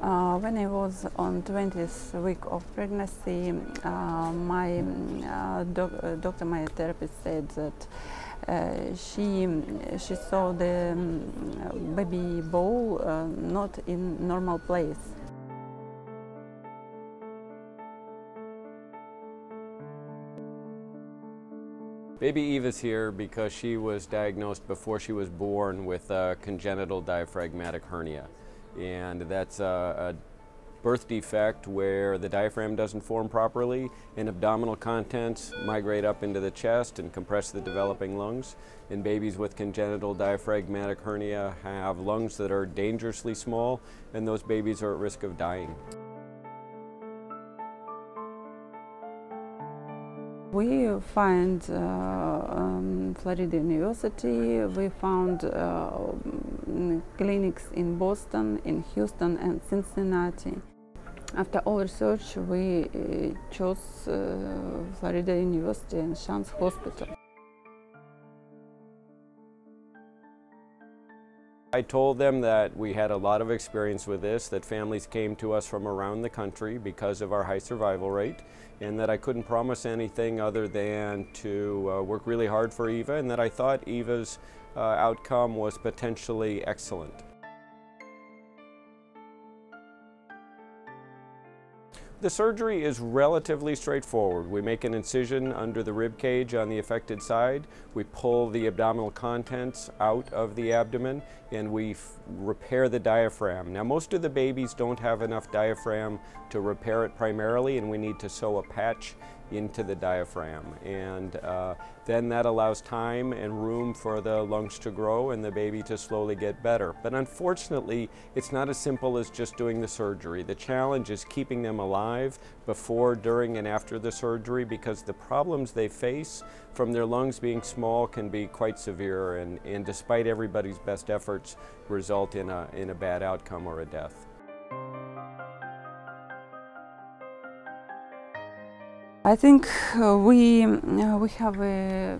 When I was on 20th week of pregnancy, my doctor, my therapist said that she saw the baby bowl not in normal place. Baby Eva's here because she was diagnosed before she was born with a congenital diaphragmatic hernia. And that's a birth defect where the diaphragm doesn't form properly and abdominal contents migrate up into the chest and compress the developing lungs. And babies with congenital diaphragmatic hernia have lungs that are dangerously small, and those babies are at risk of dying. We find Florida University, we found clinics in Boston, in Houston and Cincinnati. After all research, we chose Florida University and Shands Hospital. I told them that we had a lot of experience with this, that families came to us from around the country because of our high survival rate, and that I couldn't promise anything other than to work really hard for Eva, and that I thought Eva's outcome was potentially excellent. The surgery is relatively straightforward. We make an incision under the rib cage on the affected side. We pull the abdominal contents out of the abdomen and we repair the diaphragm. Now, most of the babies don't have enough diaphragm to repair it primarily, and we need to sew a patch into the diaphragm. And then that allows time and room for the lungs to grow and the baby to slowly get better. But unfortunately, it's not as simple as just doing the surgery. The challenge is keeping them alive before, during, and after the surgery, because the problems they face from their lungs being small can be quite severe, and despite everybody's best efforts, result in a bad outcome or a death. I think we have a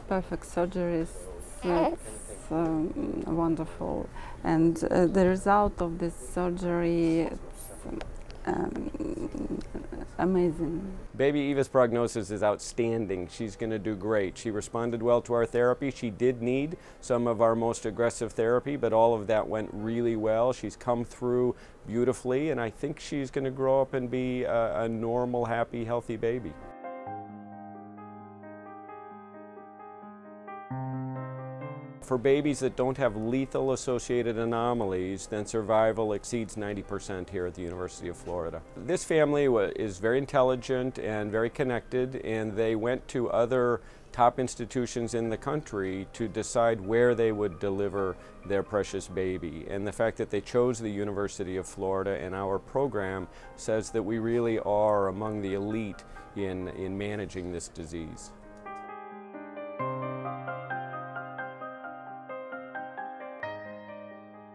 perfect surgery. It's wonderful, and the result of this surgery is amazing. Baby Eva's prognosis is outstanding. She's going to do great. She responded well to our therapy. She did need some of our most aggressive therapy, but all of that went really well. She's come through beautifully, and I think she's going to grow up and be a normal, happy, healthy baby. For babies that don't have lethal associated anomalies, then survival exceeds 90% here at the University of Florida. This family is very intelligent and very connected, and they went to other top institutions in the country to decide where they would deliver their precious baby. And the fact that they chose the University of Florida and our program says that we really are among the elite in managing this disease.